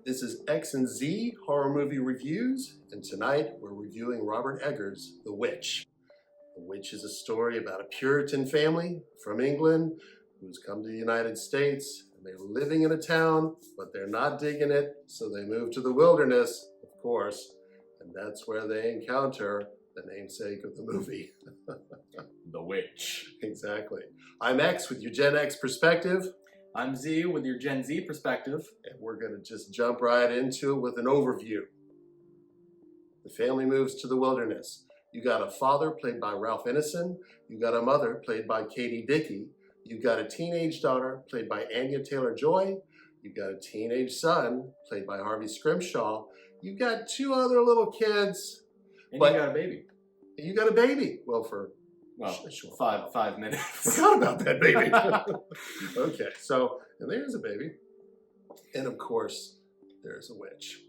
This is X and Z Horror Movie Reviews, and tonight we're reviewing Robert Eggers' The Witch. The Witch is a story about a Puritan family from England who's come to the United States, and they're living in a town, but they're not digging it, so they move to the wilderness, of course, and that's where they encounter the namesake of the movie. The Witch. Exactly. I'm X with your Gen X perspective. I'm Z with your Gen Z perspective. And we're going to just jump right into it with an overview. The family moves to the wilderness. You got a father played by Ralph Ineson. You got a mother played by Katie Dickey. You got a teenage daughter played by Anya Taylor-Joy. You got a teenage son played by Harvey Scrimshaw. You got two other little kids. And you got a baby. You got a baby. Well, sure. Five minutes. Forgot about that baby. Okay, so, and there's a baby. And of course, there's a witch.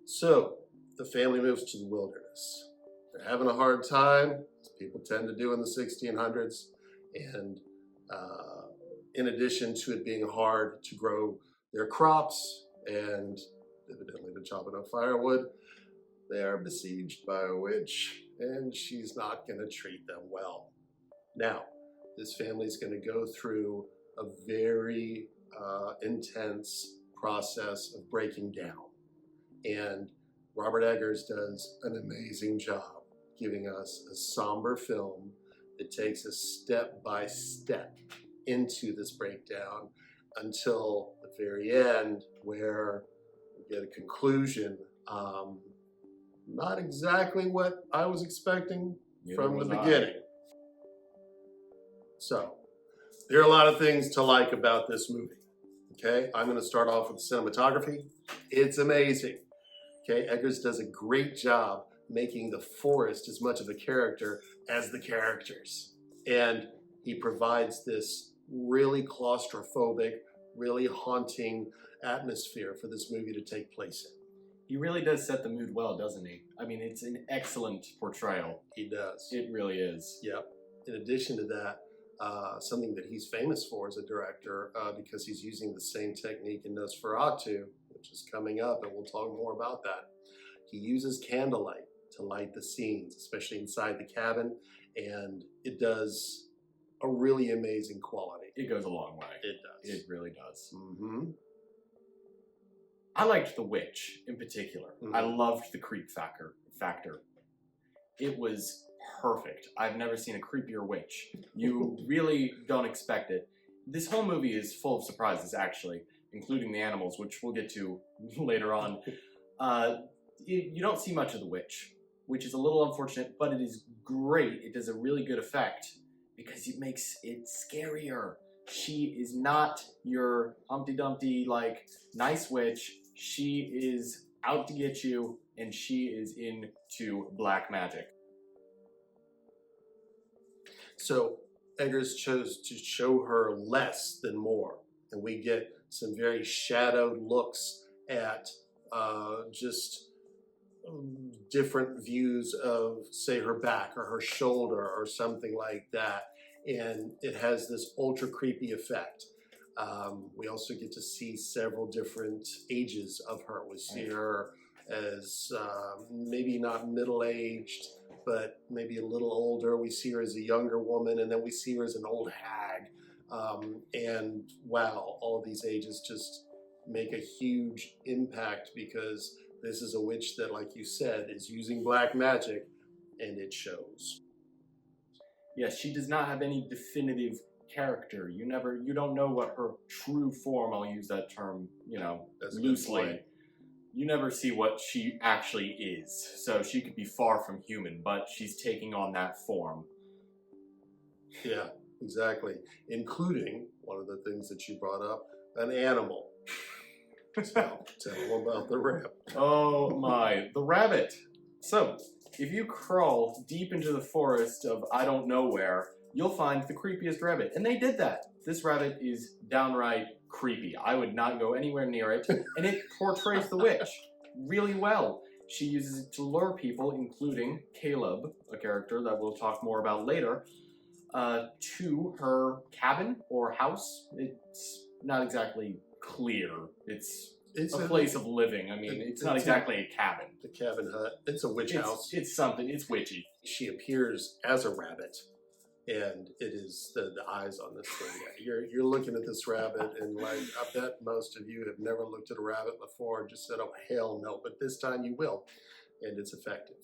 So, the family moves to the wilderness. They're having a hard time, as people tend to do in the 1600s. And in addition to it being hard to grow their crops and evidently to chop enough firewood, they are besieged by a witch, and she's not going to treat them well. Now, this family's going to go through a very intense process of breaking down. And Robert Eggers does an amazing job giving us a somber film that takes us step by step into this breakdown until the very end, where we get a conclusion. Not exactly what I was expecting from the beginning. So, there are a lot of things to like about this movie. Okay, I'm going to start off with cinematography. It's amazing. Okay, Eggers does a great job making the forest as much of a character as the characters. And he provides this really claustrophobic, really haunting atmosphere for this movie to take place in. He really does set the mood well, doesn't he? I mean, it's an excellent portrayal. He does. It really is. Yep. In addition to that, something that he's famous for as a director, because he's using the same technique in Nosferatu, which is coming up, and we'll talk more about that. He uses candlelight to light the scenes, especially inside the cabin, and it does a really amazing quality. It goes a long way. It does. It really does. Mm-hmm. I liked The Witch in particular. Mm-hmm. I loved the creep factor. It was perfect. I've never seen a creepier witch. You really don't expect it. This whole movie is full of surprises, actually, including the animals, which we'll get to later on. You don't see much of the witch, which is a little unfortunate, but it is great. It does a really good effect because it makes it scarier. She is not your Humpty Dumpty, nice witch. She is out to get you, and she is into black magic. So Eggers chose to show her less than more, and we get some very shadowed looks at just different views of, say, her back or her shoulder or something like that, and it has this ultra creepy effect. We also get to see several different ages of her. We see her as maybe not middle-aged, but maybe a little older. We see her as a younger woman, and then we see her as an old hag. And wow, all these ages just make a huge impact because this is a witch that, like you said, is using black magic, and it shows. Yes, she does not have any definitive character. You don't know what her true form, I'll use that term, loosely. You never see what she actually is. So she could be far from human, but she's taking on that form. Yeah, exactly. Including one of the things that you brought up, an animal. So, tell them about the rabbit. Oh my, the rabbit. So, if you crawl deep into the forest of I don't know where, you'll find the creepiest rabbit. And they did that. This rabbit is downright creepy. I would not go anywhere near it. And it portrays the witch really well. She uses it to lure people, including Caleb, a character that we'll talk more about later, to her cabin or house. It's not exactly clear. It's It's a place of living. I mean, it's not exactly a cabin. The cabin hut. It's a witch house. It's something. It's witchy. She appears as a rabbit, and it is the eyes on this thing. You're looking at this rabbit, and like I bet most of you have never looked at a rabbit before and just said, "Oh hell no!" But this time you will, and it's effective.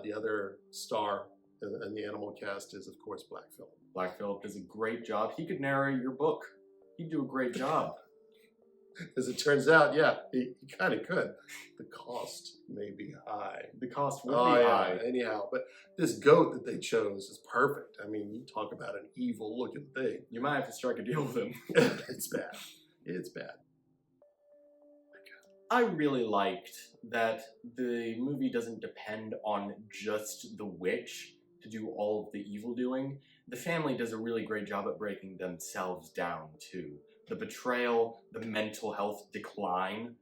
The other star in the animal cast is, of course, Black Phillip. Black Phillip does a great job. He could narrate your book. He'd do a great job. As it turns out, yeah, he kind of could. The cost may be high. The cost would be high. Anyhow, but this goat that they chose is perfect. I mean, you talk about an evil-looking thing. You might have to strike a deal with him. It's bad. It's bad. I really liked that the movie doesn't depend on just the witch to do all of the evil doing. The family does a really great job at breaking themselves down, too. The betrayal, the mental health decline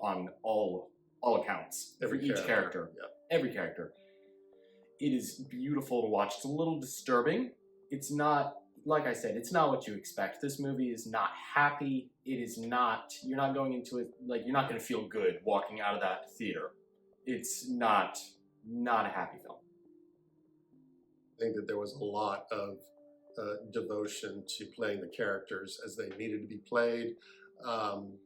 on all accounts. Every each character. Yep. Every character. It is beautiful to watch. It's a little disturbing. It's not, like I said, it's not what you expect. This movie is not happy. It is not, you're not going into it, like, you're not going to feel good walking out of that theater. It's not a happy film. I think that there was a lot of devotion to playing the characters as they needed to be played.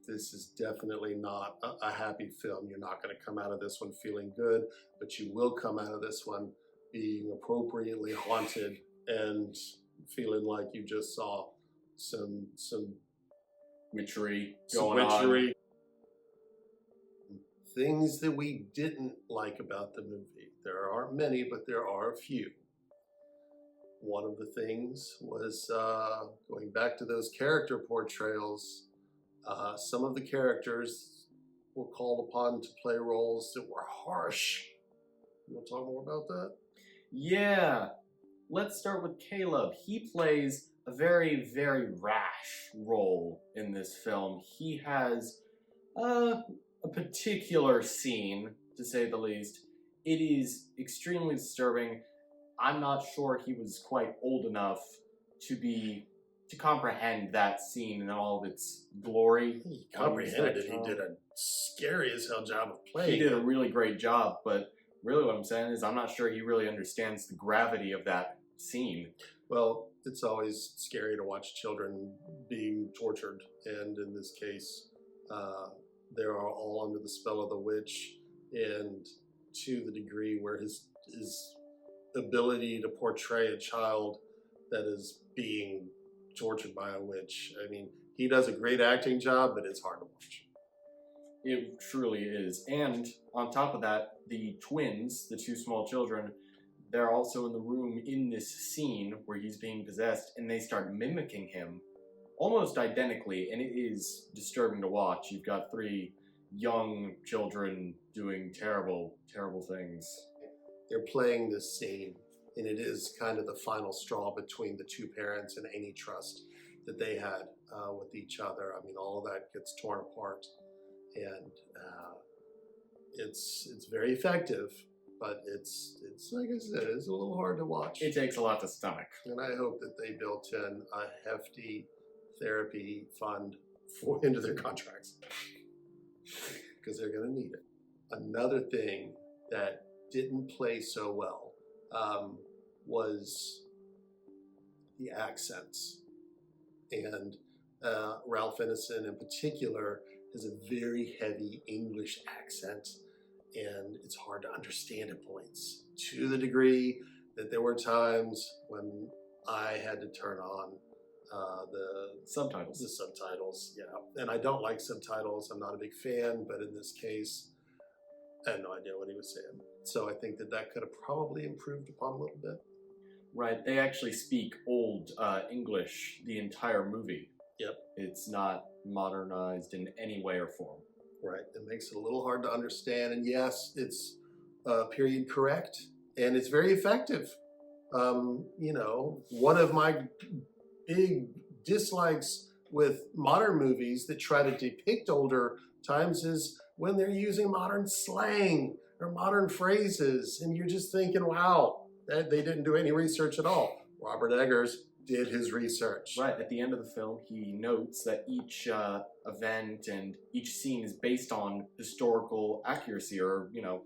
This is definitely not a happy film. You're not going to come out of this one feeling good, but you will come out of this one being appropriately haunted and feeling like you just saw some witchery going on. Things that we didn't like about the movie. There aren't many, but there are a few. One of the things was going back to those character portrayals. Some of the characters were called upon to play roles that were harsh. You want to talk more about that? Yeah. Let's start with Caleb. He plays a very, very rash role in this film. He has a particular scene, to say the least. It is extremely disturbing. I'm not sure he was quite old enough to comprehend that scene in all of its glory. He comprehended it. He did a scary as hell job of playing. He did a really great job, but really what I'm saying is I'm not sure he really understands the gravity of that scene. Well, it's always scary to watch children being tortured, and in this case, they are all under the spell of the witch, and to the degree where his ability to portray a child that is being tortured by a witch. I mean, he does a great acting job, but it's hard to watch. It truly is. And on top of that, the twins, the two small children, they're also in the room in this scene where he's being possessed, and they start mimicking him almost identically, and it is disturbing to watch. You've got three young children doing terrible, terrible things. They're playing this scene, and it is kind of the final straw between the two parents and any trust that they had with each other. I mean, all of that gets torn apart, and it's very effective, but it's like I said, it's a little hard to watch. It takes a lot to stomach. And I hope that they built in a hefty therapy fund into their contracts, because they're going to need it. Another thing that didn't play so well was the accents. And Ralph Ineson in particular has a very heavy English accent, and it's hard to understand at points, to the degree that there were times when I had to turn on the subtitles, yeah. And I don't like subtitles. I'm not a big fan, but in this case, I had no idea what he was saying. So I think that could have probably improved upon a little bit. Right, they actually speak old English the entire movie. Yep. It's not modernized in any way or form. Right, it makes it a little hard to understand. And yes, it's period correct, and it's very effective. You know, one of my big dislikes with modern movies that try to depict older times is when they're using modern slang or modern phrases, and you're just thinking, wow, they didn't do any research at all. Robert Eggers did his research. Right, at the end of the film, he notes that each event and each scene is based on historical accuracy, or, you know,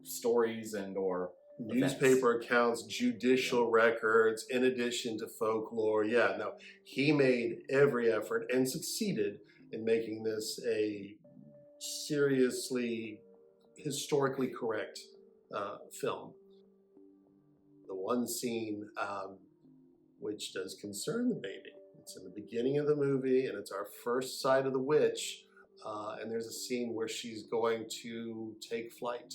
stories and or newspaper accounts, judicial records, in addition to folklore. Yeah, no, he made every effort and succeeded in making this a seriously historically correct film. The one scene which does concern the baby, it's in the beginning of the movie, and it's our first sight of the witch, and there's a scene where she's going to take flight.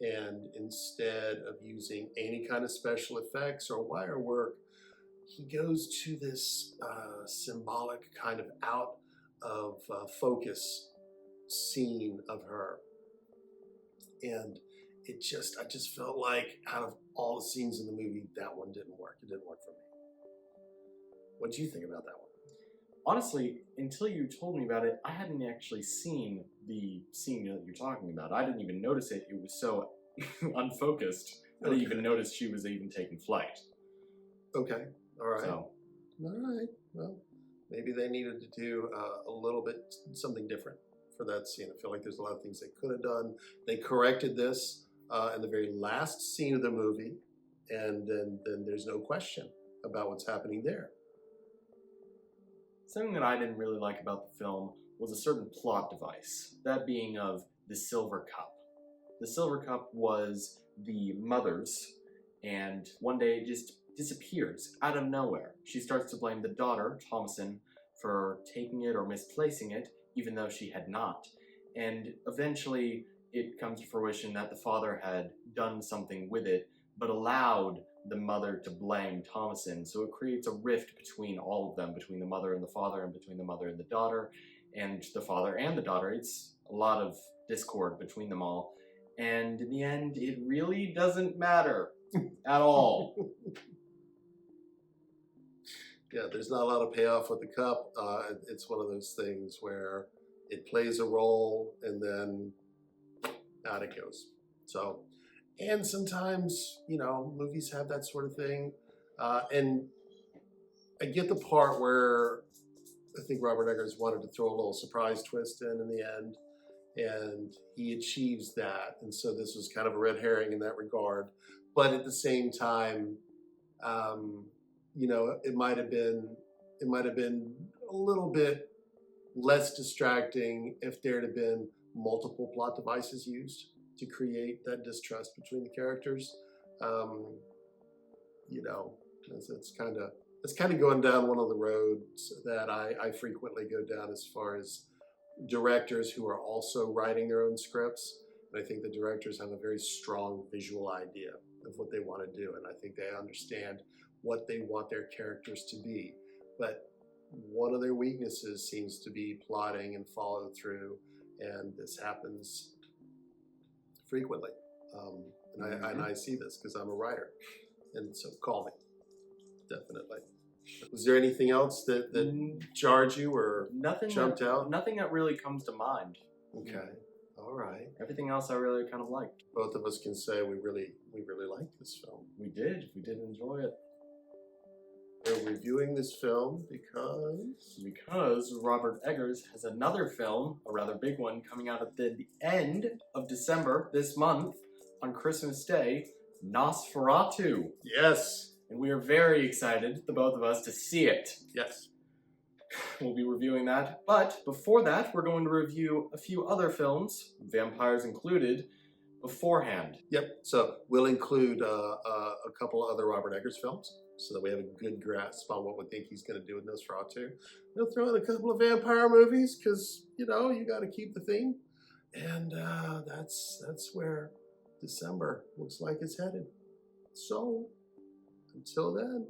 And instead of using any kind of special effects or wire work, he goes to this symbolic kind of out of focus scene of her. And I just felt like out of all the scenes in the movie, that one didn't work. It didn't work for me. What do you think about that one? Honestly, until you told me about it, I hadn't actually seen the scene that you're talking about. I didn't even notice it. It was so unfocused. I didn't even notice she was even taking flight. Okay. All right. So. All right. Well, maybe they needed to do a little bit something different for that scene. I feel like there's a lot of things they could have done. They corrected this in the very last scene of the movie, and then there's no question about what's happening there. Something that I didn't really like about the film was a certain plot device, that being of the silver cup. The silver cup was the mother's, and one day it just disappears out of nowhere. She starts to blame the daughter, Thomasin, for taking it or misplacing it, even though she had not. And eventually it comes to fruition that the father had done something with it, but allowed the mother to blame Thomasin. So it creates a rift between all of them, between the mother and the father, and between the mother and the daughter, and the father and the daughter. It's a lot of discord between them all. And in the end, it really doesn't matter at all. Yeah, there's not a lot of payoff with the cup. It's one of those things where it plays a role and then out it goes. So, and sometimes, you know, movies have that sort of thing. And I get the part where I think Robert Eggers wanted to throw a little surprise twist in the end, and he achieves that. And so this was kind of a red herring in that regard. But at the same time, you know, it might have been a little bit less distracting if there had been multiple plot devices used to create that distrust between the characters. You know, it's kind of going down one of the roads that I frequently go down as far as directors who are also writing their own scripts. And I think the directors have a very strong visual idea of what they want to do, and I think they understand what they want their characters to be. But one of their weaknesses seems to be plotting and follow through, and this happens frequently. And I see this because I'm a writer, and so call me, definitely. Was there anything else that jarred you or jumped out? Nothing that really comes to mind. Okay, all right. Everything else I really kind of liked. Both of us can say we really liked this film. We did enjoy it. We're reviewing this film because Robert Eggers has another film, a rather big one, coming out at the end of December this month on Christmas Day, Nosferatu. Yes. And we are very excited, the both of us, to see it. Yes. We'll be reviewing that. But before that, we're going to review a few other films, vampires included, beforehand. Yep. So we'll include a couple of other Robert Eggers films, so that we have a good grasp on what we think he's going to do with Nosferatu. We'll throw in a couple of vampire movies because, you know, you got to keep the theme. And that's where December looks like it's headed. So, until then,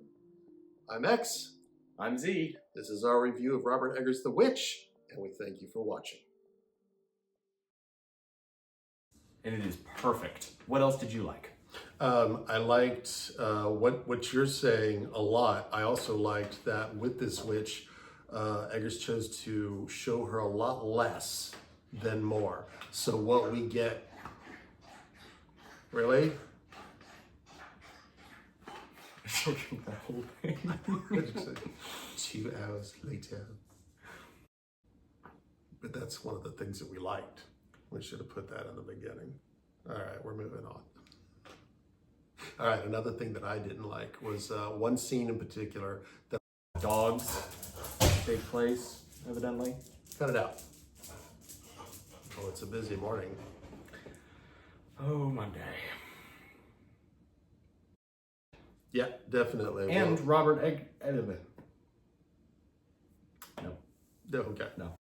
I'm X. I'm Z. This is our review of Robert Eggers' The Witch, and we thank you for watching. And it is perfect. What else did you like? I liked what you're saying a lot. I also liked that with this witch, Eggers chose to show her a lot less than more. So what we get, really? The whole thing. 2 hours later. But that's one of the things that we liked. We should have put that in the beginning. All right, we're moving on. All right, another thing that I didn't like was one scene in particular that Dogs take place, evidently. cut it out. Oh, it's a busy morning. Oh, Monday. Yeah, definitely. And Well, Robert Egg. No, okay. no.